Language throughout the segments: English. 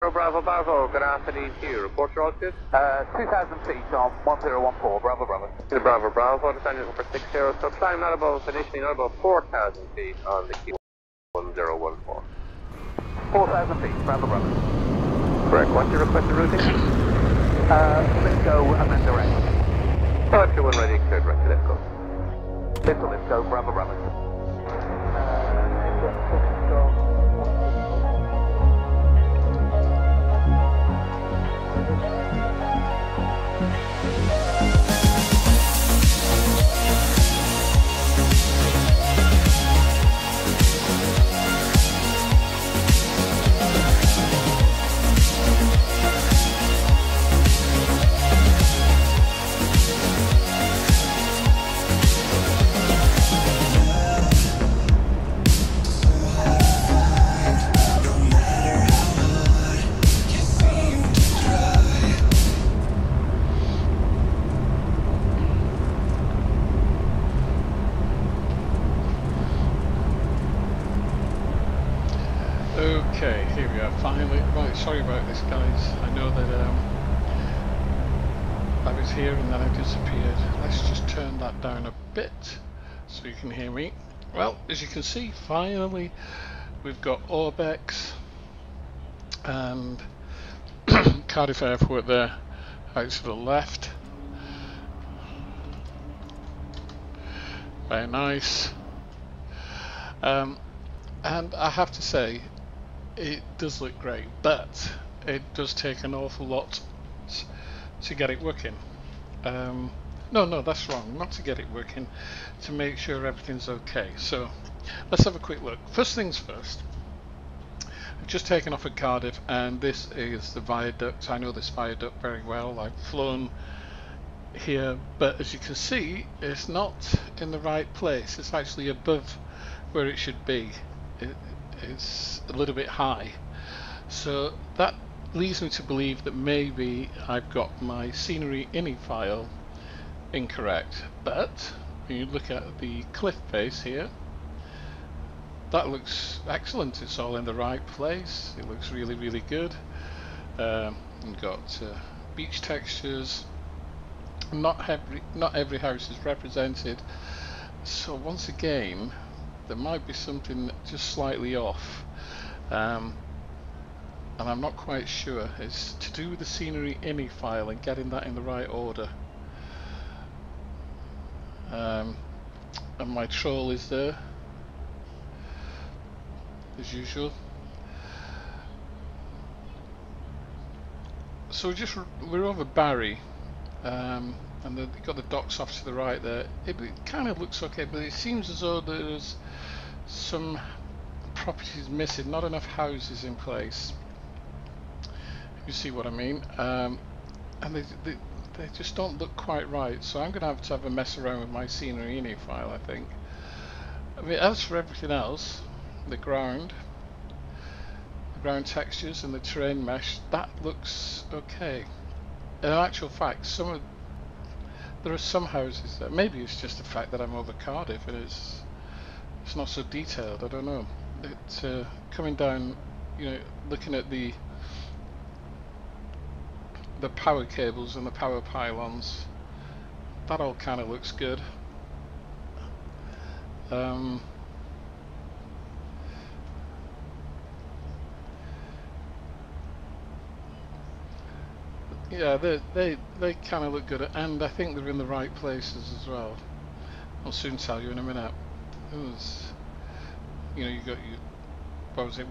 Bravo, Bravo, good afternoon to you. Report your altitude? 2,000 feet on 1014, Bravo, Bravo. To Bravo, Bravo, descending for 60, so climb not above, initially not above 4,000 feet on the Q1014. 4,000 feet, Bravo, Bravo. Correct. What's your requested routing? Let's go and then direct. 21 ready, cleared, right, let's go. Let's go, Bravo, Bravo. Okay, here we are, finally. Right, sorry about this, guys. I know that I was here and then I disappeared. Let's just turn that down a bit so you can hear me. Well, as you can see, finally we've got ORBX and Cardiff Airport there out to the left. Very nice. And I have to say, it does look great, but it does take an awful lot to get it working. No, that's wrong. Not to get it working, to make sure everything's okay. So let's have a quick look. First things first. I've just taken off at Cardiff, and this is the viaduct. I know this viaduct very well. I've flown here, but as you can see, it's not in the right place. It's actually above where it should be. It's a little bit high, so that leads me to believe that maybe I've got my scenery ini file incorrect. But when you look at the cliff face here, that looks excellent. It's all in the right place. It looks really, really good. You've got beach textures. Not every house is represented, so once again there might be something just slightly off, and I'm not quite sure. It's to do with the scenery ini file and getting that in the right order. And my troll is there as usual. So we're over Barry, and you've got the docks off to the right there. It kind of looks okay, but it seems as though there's some properties missing, not enough houses in place. You see what I mean? And they just don't look quite right, so I'm going to have a mess around with my scenery ini file, I think. I mean, as for everything else, the ground textures and the terrain mesh, that looks okay. In actual fact, there are some houses that, maybe it's just the fact that I'm over Cardiff and it's not so detailed, I don't know. It's coming down, you know, looking at the power cables and the power pylons, that all kind of looks good. Yeah, they kind of look good, and I think they're in the right places as well. I'll soon tell you in a minute. You know, you got your, what was it,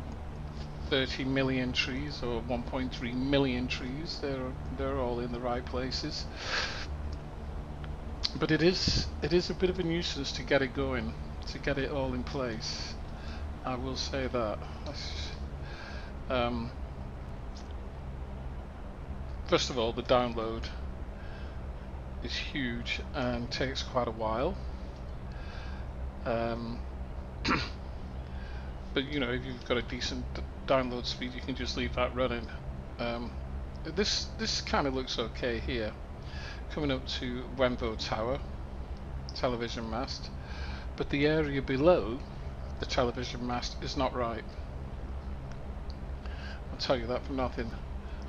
30 million trees or 1.3 million trees. They're all in the right places. But it is a bit of a nuisance to get it going, to get it all in place. I will say that. First of all, the download is huge and takes quite a while. But you know, if you've got a decent download speed, you can just leave that running. This kind of looks okay here. Coming up to Wenvo Tower, television mast, but the area below the television mast is not right. tell you that for nothing.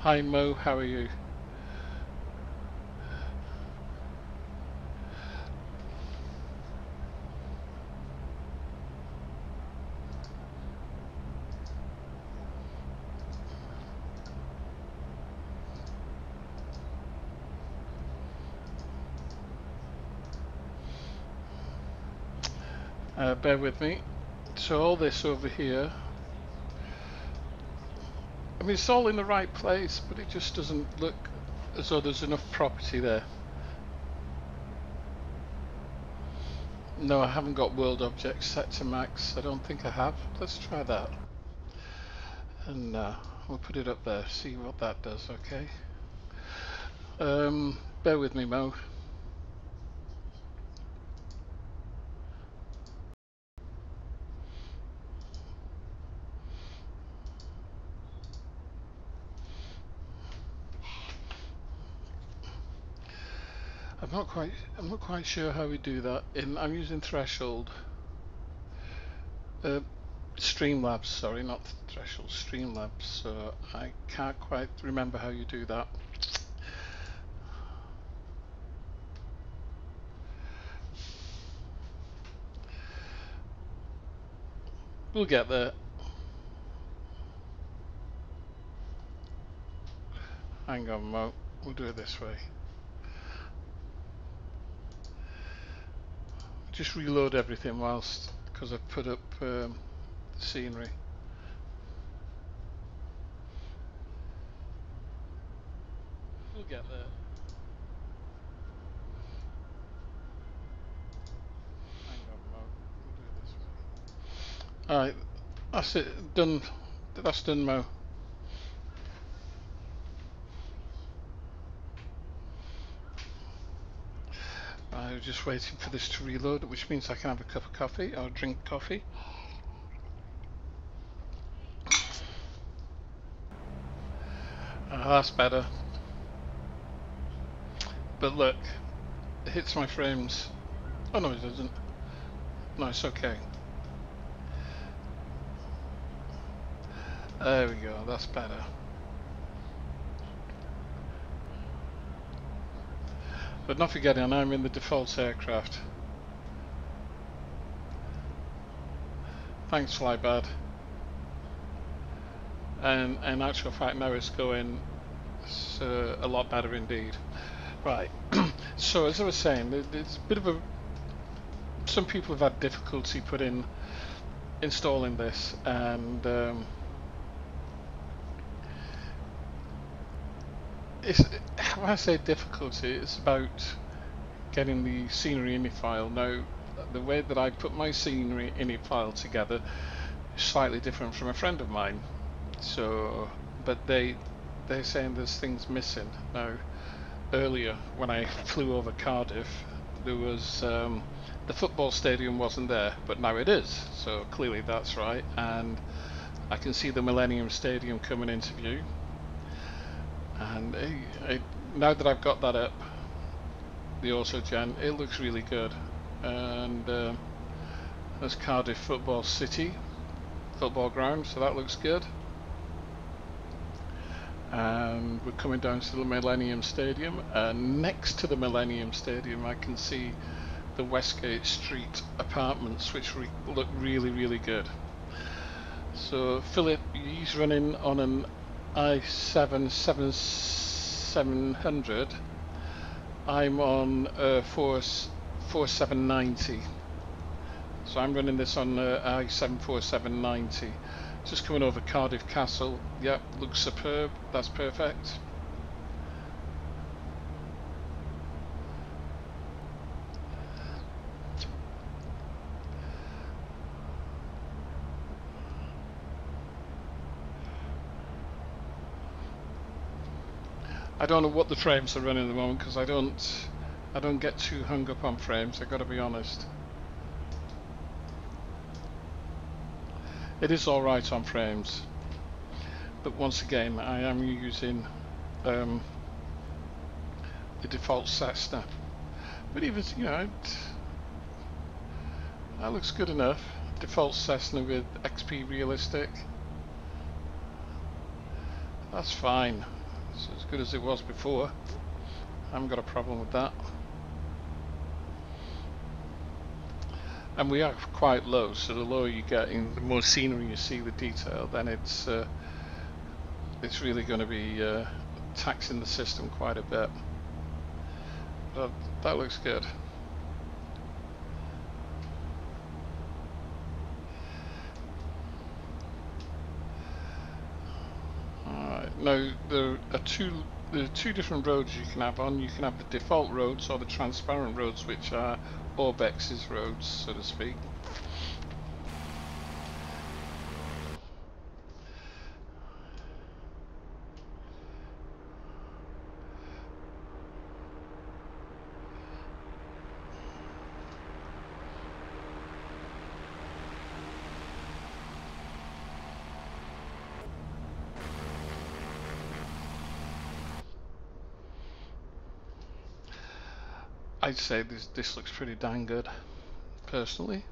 Hi Mo, how are you? Bear with me. So all this over here, I mean, it's all in the right place, but it just doesn't look as though there's enough property there. No, I haven't got world objects set to max. I don't think I have. Let's try that. And we'll put it up there, see what that does, okay? Bear with me, Mo. I'm not quite sure how we do that. I'm using Threshold. Streamlabs, sorry, not Threshold, Streamlabs. So I can't quite remember how you do that. We'll get there. Hang on, Mo. We'll do it this way. Just reload everything whilst, because I've put up the scenery. We'll get there. Hang on, Mo. We'll do it this way. Alright, that's it. Done. That's done, Mo. I'm just waiting for this to reload, which means I can have a cup of coffee or drink coffee. That's better. But look, it hits my frames. Oh no, it doesn't. No, it's okay. There we go, that's better. But not forgetting, I'm in the default aircraft. Thanks, Flybad. And in actual fact, now it's going a lot better indeed. Right. So as I was saying, it's a bit of a. Some people have had difficulty installing this, and when I say difficulty, it's about getting the scenery ini file. Now, the way that I put my scenery ini file together is slightly different from a friend of mine. So, but they're saying there's things missing. Now, earlier when I flew over Cardiff, there was the football stadium wasn't there, but now it is. So clearly that's right, and I can see the Millennium Stadium coming into view. And now that I've got that up, the AutoGen, it looks really good. And there's Cardiff Football City, football ground, so that looks good. And we're coming down to the Millennium Stadium, and next to the Millennium Stadium I can see the Westgate Street apartments, which look really, really good. So Philip, he's running on an i7 7700. I'm on 4790. So I'm running this on i7 4790. Just coming over Cardiff Castle. Yep, looks superb. That's perfect. I don't know what the frames are running at the moment, because I don't get too hung up on frames, I've got to be honest. It is alright on frames, but once again I am using the default Cessna. But even, you know, that looks good enough. Default Cessna with XP Realistic. That's fine. It's as good as it was before. I haven't got a problem with that. And we are quite low, so the lower you get in, the more scenery you see with detail, then it's really going to be taxing the system quite a bit. But that looks good. Alright, now there are two different roads you can have on. You can have the default roads or the transparent roads, which are ORBX's roads, so to speak. I'd say this looks pretty dang good, personally.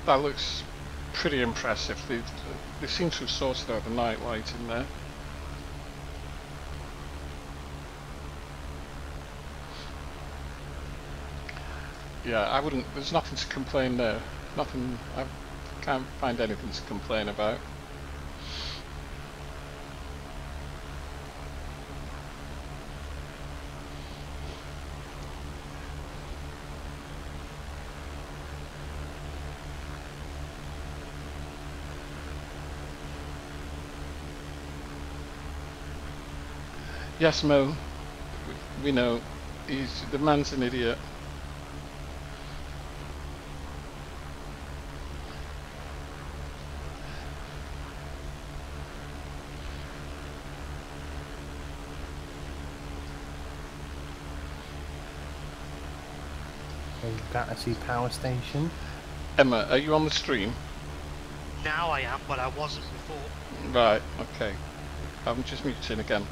That looks pretty impressive. They seem to have sorted out the night light in there. Yeah, I wouldn't. There's nothing to complain there. Nothing. I can't find anything to complain about. Yes, Mo. We know. The man's an idiot. Battersea Power Station. Emma, are you on the stream? Now I am, but I wasn't before. Right, okay. I'm just muting again.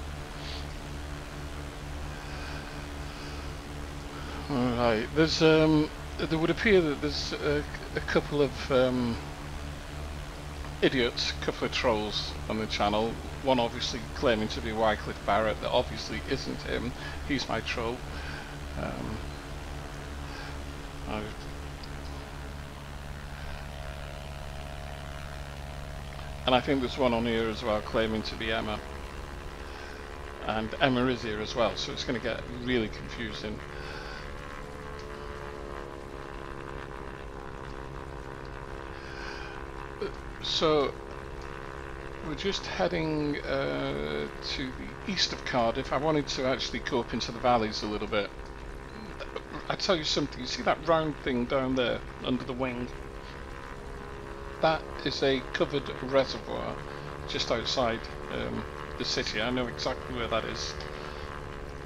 Alright, there's there would appear that there's a couple of idiots, a couple of trolls on the channel. One obviously claiming to be Wycliffe Barrett, that obviously isn't him. He's my troll. And I think there's one on here as well claiming to be Emma. And Emma is here as well, so it's going to get really confusing. So we're just heading to the east of Cardiff. I wanted to actually go up into the valleys a little bit. I tell you something, you see that round thing down there under the wing? That is a covered reservoir just outside the city. I know exactly where that is.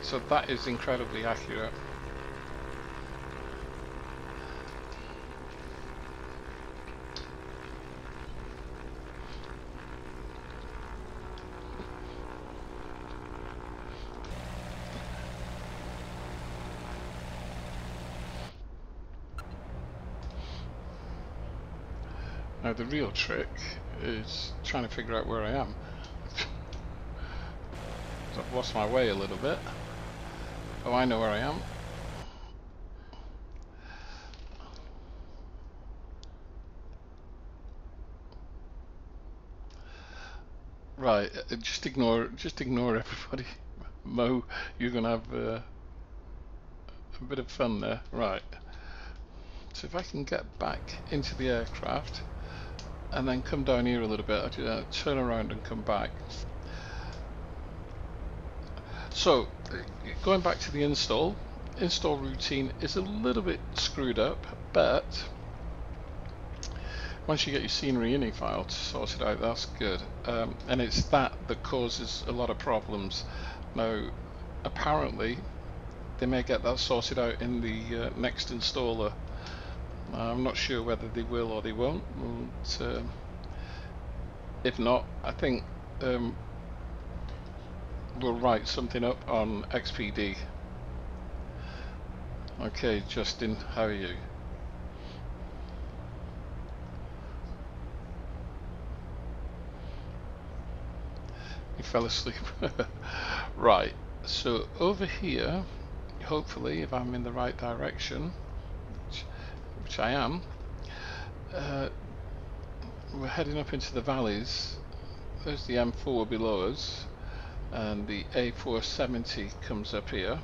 So that is incredibly accurate. Now the real trick is trying to figure out where I am. So I've lost my way a little bit. Oh, I know where I am. Right, just ignore everybody. Mo, you're gonna have a bit of fun there. Right. So if I can get back into the aircraft and then come down here a little bit. Turn around and come back. So, going back to the install routine is a little bit screwed up, but once you get your scenery ini file sorted out, that's good. And it's that causes a lot of problems. Now, apparently, they may get that sorted out in the next installer. I'm not sure whether they will or they won't. But, if not, I think we'll write something up on XPD. Okay, Justin, how are you? You fell asleep. Right, so over here, hopefully, if I'm in the right direction, which I am, we're heading up into the valleys. There's the M4 below us, and the A470 comes up here.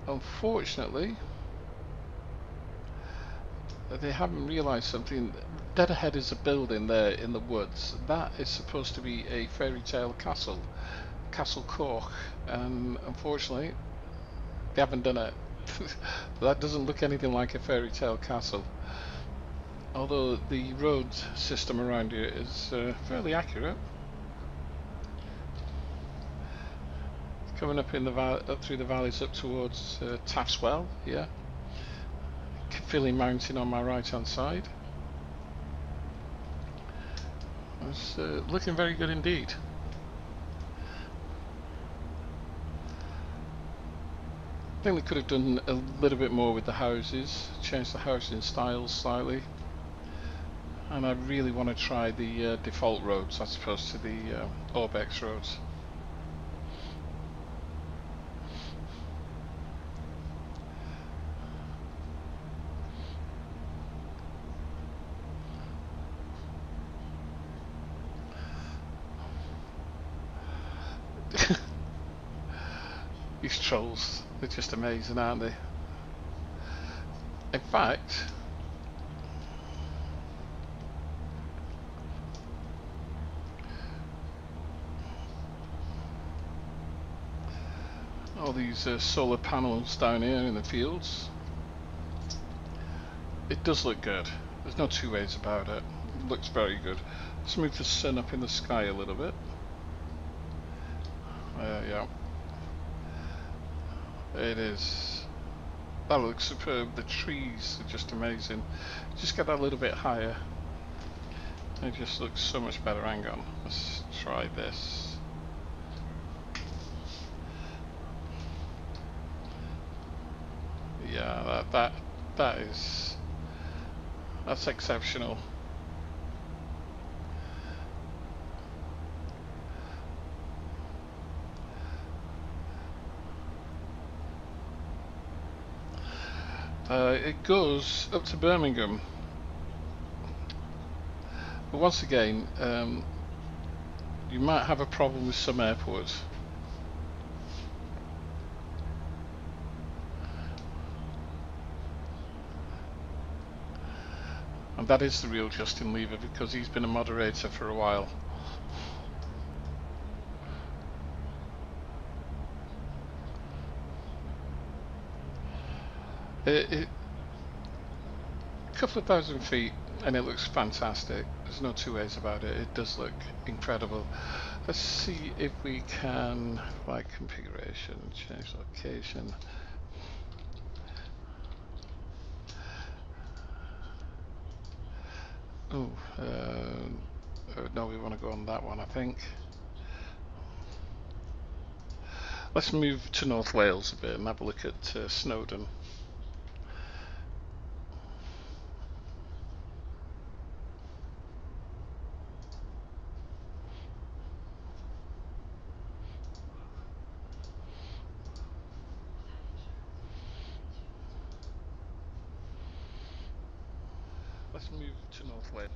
Unfortunately, they haven't realised something. Dead ahead is a building there in the woods. That is supposed to be a fairy tale castle, Castle Cork, and unfortunately, they haven't done it. That doesn't look anything like a fairy tale castle. Although the road system around here is fairly accurate. Coming up in the up through the valleys up towards Taffswell here. Caerphilly Mountain on my right hand side. It's looking very good indeed. I think they could have done a little bit more with the houses, changed the housing styles slightly. And I really want to try the default roads as opposed to the ORBX roads. These trolls, they're just amazing, aren't they? In fact, all these solar panels down here in the fields, it does look good. There's no two ways about it. It looks very good. Let's move the sun up in the sky a little bit. Yeah. It is. That looks superb. The trees are just amazing. Just get that a little bit higher. It just looks so much better. Hang on. Let's try this. Yeah, that's exceptional. It goes up to Birmingham, but once again, you might have a problem with some airports. And that is the real Justin Lever, because he's been a moderator for a while. A couple of thousand feet and it looks fantastic. There's no two ways about it. It does look incredible. Let's see if we can flight configuration, change location. Oh, no, we want to go on that one, I think. Let's move to North Wales a bit and have a look at Snowdon. Let's move to North Wales.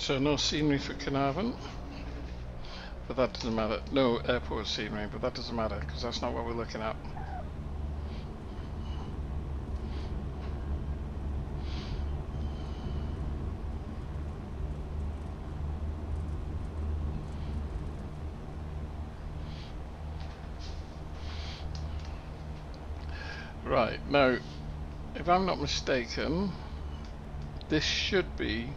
So no scenery for Carnarvon, but that doesn't matter. No airport scenery, but that doesn't matter because that's not what we're looking at. Right, now, if I'm not mistaken, this should be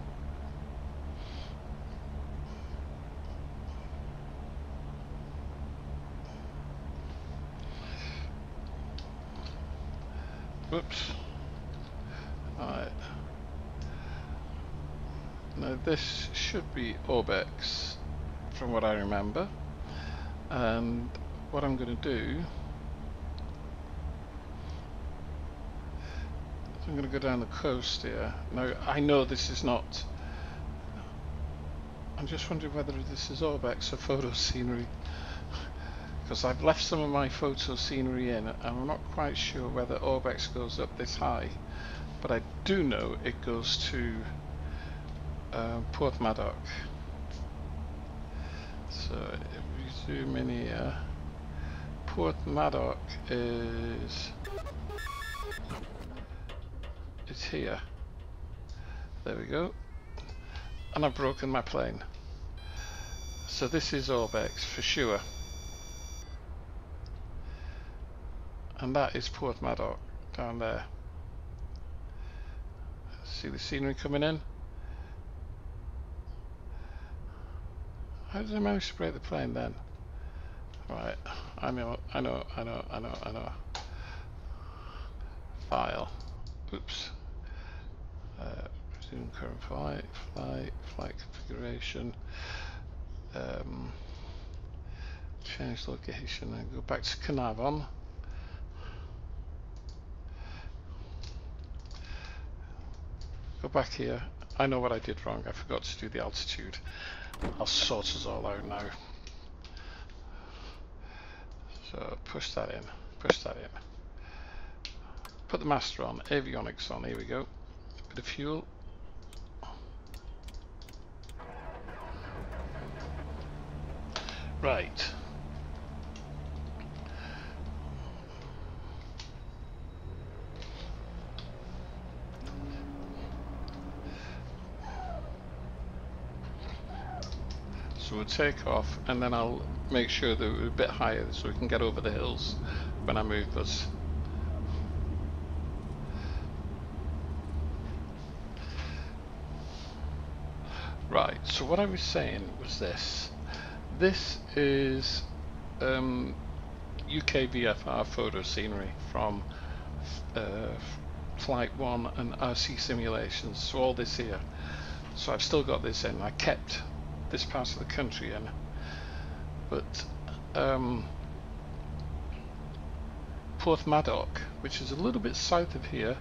whoops. Alright. Now this should be ORBX from what I remember. And what I'm going to do, I'm going to go down the coast here. Now I know this is not, I'm just wondering whether this is ORBX or photo scenery, because I've left some of my photo scenery in and I'm not quite sure whether ORBX goes up this high, but I do know it goes to Port Maddock. So if we zoom in here, Port Maddock is it's here. There we go. And I've broken my plane. So this is ORBX for sure. And that is Port Maddock down there. See the scenery coming in? How did I manage to break the plane then? Right, I know. File. Oops. Resume current flight configuration. Change location and go back to Carnarvon. Go back here. I know what I did wrong. I forgot to do the altitude. I'll sort us all out now. So push that in. Push that in. Put the master on. Avionics on. Here we go. Bit of fuel. Right. So we'll take off and then I'll make sure that we're a bit higher so we can get over the hills when I move this. Right, so what I was saying was this. This is UK VFR photo scenery from Flight 1 and RC simulations, so all this here. So I've still got this in. I kept this part of the country in, but Port Maddock, which is a little bit south of here,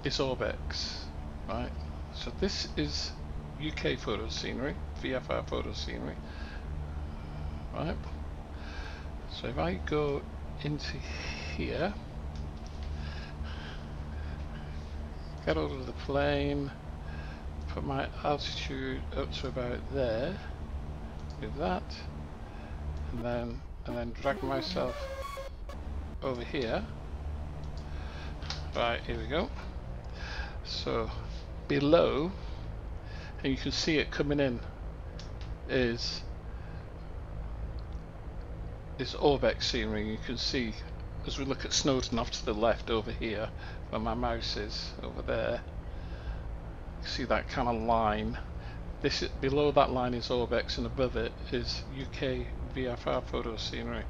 is ORBX, right? So this is UK photo scenery, VFR photo scenery, right? So if I go into here, get out of the plane, put my altitude up to about there, do that, and then drag myself over here. Right, here we go. So below, and you can see it coming in, is ORBX scenery. You can see as we look at Snowdon off to the left over here, where my mouse is over there. See that kind of line. This is, below that line is ORBX, and above it is UK VFR photo scenery.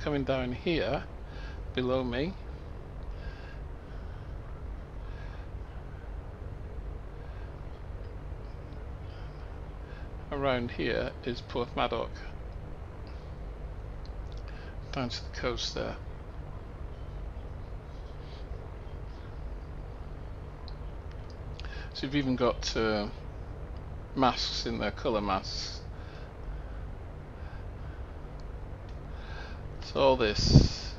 Coming down here below me, around here is Port Maddock, down to the coast there. So you've even got masks in there, colour masks. So all this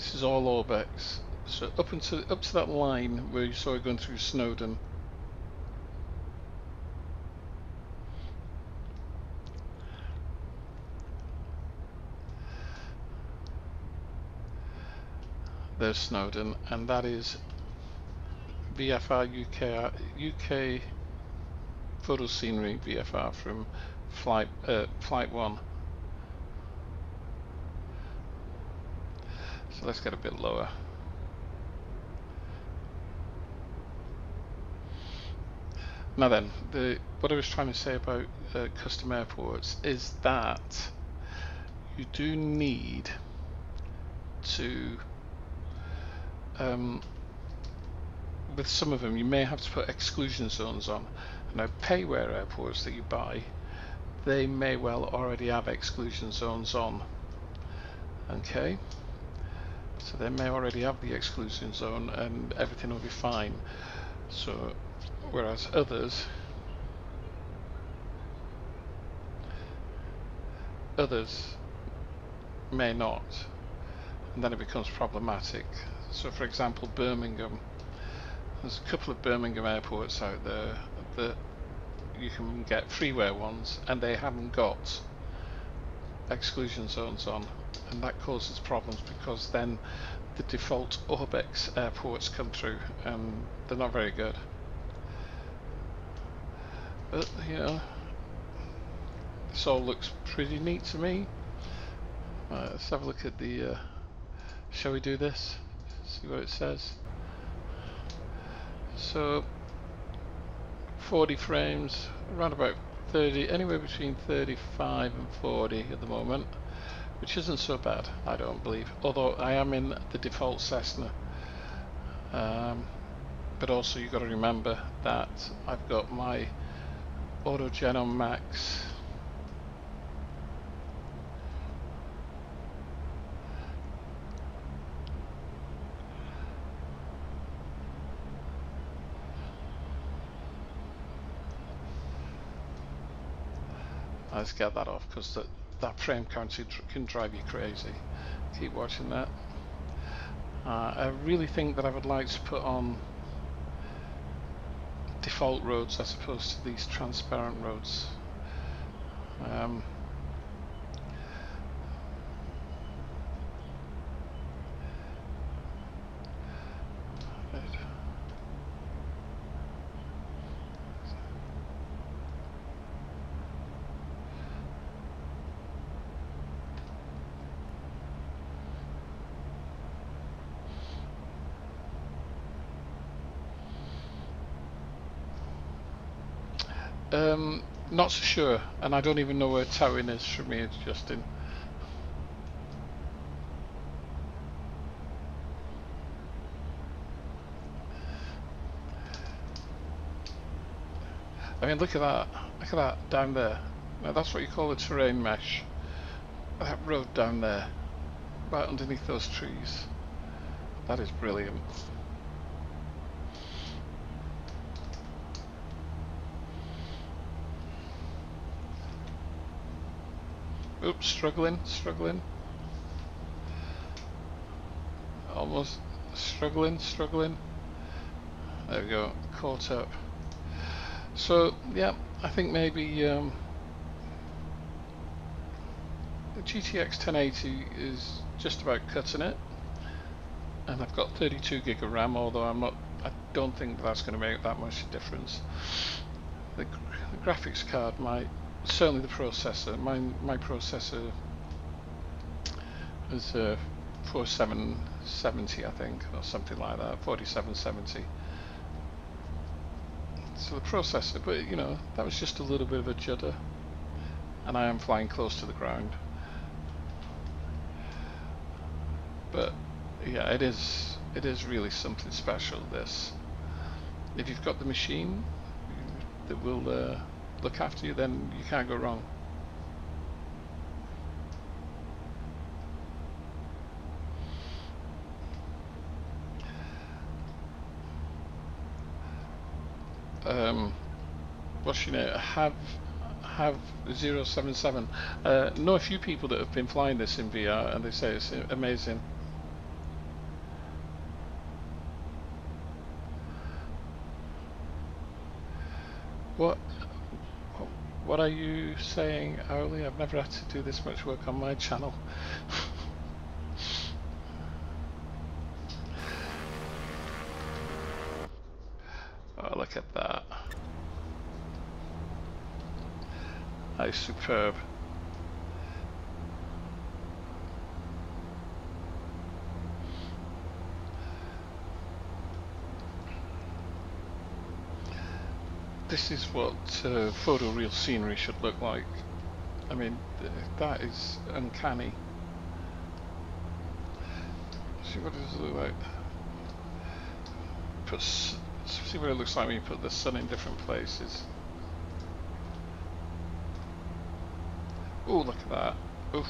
This is all ORBX. So up to that line where you saw it going through Snowdon. There's Snowdon, and that is VFR UK photo scenery VFR from flight 1. So let's get a bit lower. Now then, what I was trying to say about custom airports is that you do need to with some of them you may have to put exclusion zones on. Now payware airports that you buy, they may well already have exclusion zones on. Okay, so they may already have the exclusion zone and everything will be fine. So whereas others may not, and then it becomes problematic. So for example, Birmingham, there's a couple of Birmingham airports out there that you can get freeware ones and they haven't got exclusion zones on, and that causes problems because then the default ORBX airports come through and they're not very good. But you know, this all looks pretty neat to me. Let's have a look at the shall we do this? See what it says. So 40 frames, around about 30, anywhere between 35 and 40 at the moment, which isn't so bad, I don't believe, although I am in the default Cessna. But also you've got to remember that I've got my AutoGen on max. Let's get that off because that frame count can drive you crazy. Keep watching that. I really think that I would like to put on default roads as opposed to these transparent roads. Not so sure, and I don't even know where Towing is from here, Justin. I mean, look at that. Look at that down there. Now that's what you call a terrain mesh. That road down there, right underneath those trees. That is brilliant. Oops, struggling. Almost struggling. There we go, caught up. So yeah, I think maybe the GTX 1080 is just about cutting it, and I've got 32 gig of RAM. Although I don't think that's going to make that much difference. The graphics card might. Certainly the processor. My processor is 4770, I think, or something like that. 4770. So the processor, but you know, that was just a little bit of a judder, and I am flying close to the ground. But yeah, it is really something special. This, if you've got the machine that will look after you, then you can't go wrong. What's your name? Have 077. Know a few people that have been flying this in VR, and they say it's amazing. What? What are you saying, Owly? I've never had to do this much work on my channel. Oh, look at that. That is superb. This is what photoreal scenery should look like. I mean, that is uncanny. See what does it look like? See what it looks like when you put the sun in different places. Oh, look at that. Oof.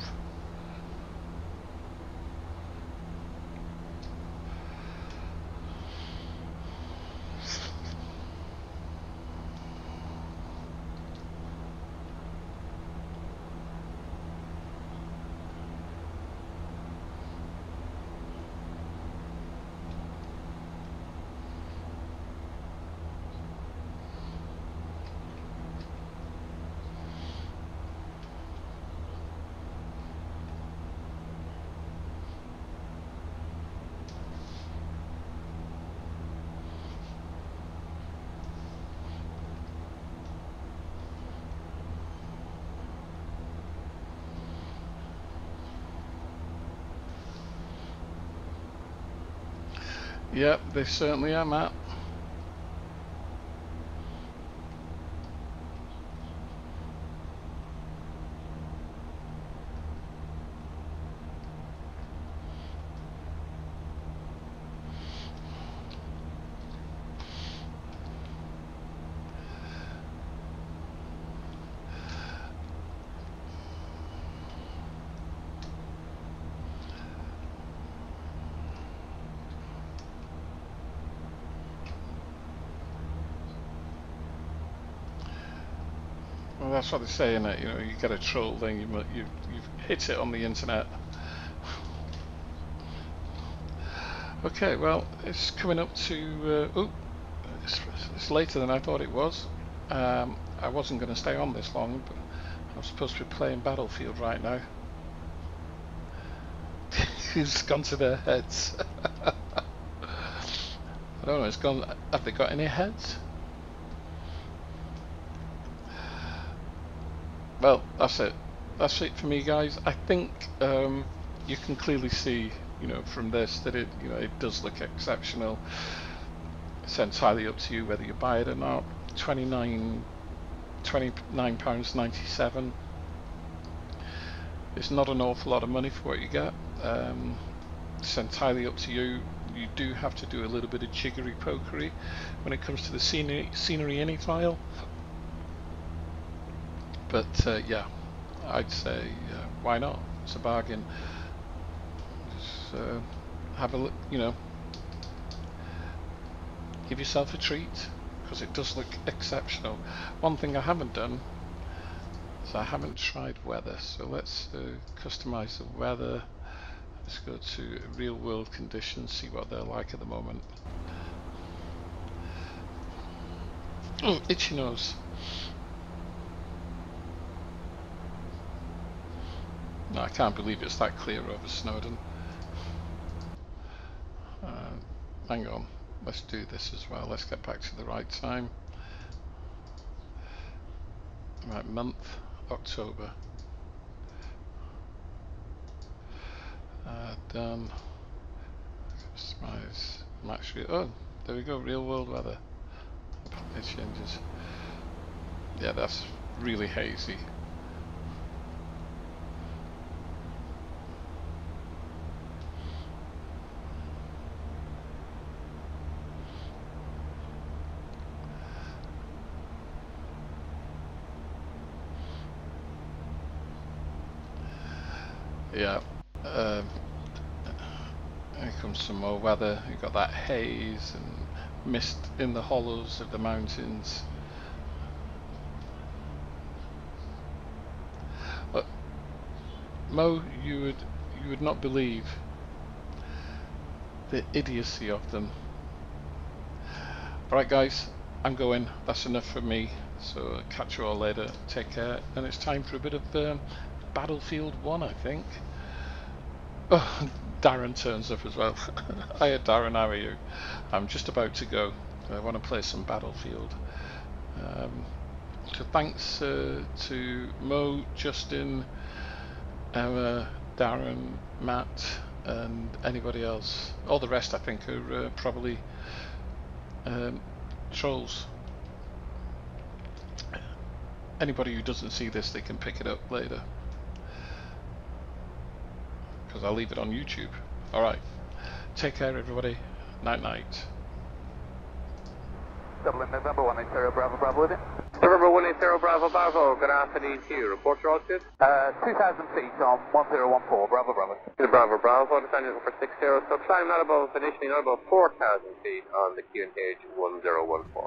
Yep, they certainly are, Matt. Well, that's what they say, innit? You know, you get a troll, then you've hit it on the internet. Okay, well, it's coming up to. It's later than I thought it was. I wasn't going to stay on this long, but I'm supposed to be playing Battlefield right now. It's gone to their heads. I don't know. It's gone. Have they got any heads? Well, that's it. That's it for me, guys. I think you can clearly see, you know, from this that it does look exceptional. It's entirely up to you whether you buy it or not. £29.97. It's not an awful lot of money for what you get. It's entirely up to you. You do have to do a little bit of jiggery pokery when it comes to the scenery ini file. But yeah, I'd say why not? It's a bargain. Just have a look, you know, give yourself a treat, because it does look exceptional. One thing I haven't done is I haven't tried weather, so let's customize the weather. Let's go to real world conditions, see what they're like at the moment. Oh, itchy nose. No, I can't believe it's that clear over Snowdon. Hang on, let's do this as well. Let's get back to the right time. Right, month, October. Done. Customize match. Oh, there we go. Real world weather. It changes. Yeah, that's really hazy. Yeah, here comes some more weather. You've got that haze and mist in the hollows of the mountains. But Mo, you would not believe the idiocy of them. Alright guys, I'm going. That's enough for me. So catch you all later. Take care. And it's time for a bit of Battlefield 1, I think. Oh, Darren turns up as well. Hiya Darren, how are you? I'm just about to go. I want to play some Battlefield. So thanks to Mo, Justin, Emma, Darren, Matt, and anybody else. All the rest I think are probably trolls. Anybody who doesn't see this, they can pick it up later, because I'll leave it on YouTube. Alright, take care everybody. Night night. Dublin, November 180 Bravo Bravo with it. November 180 Bravo Bravo, good afternoon to you. Report your altitude. 2,000 feet on 1014 Bravo Bravo. Bravo Bravo, descending for 60, so climb not above, initially not above 4,000 feet on the QNH 1014.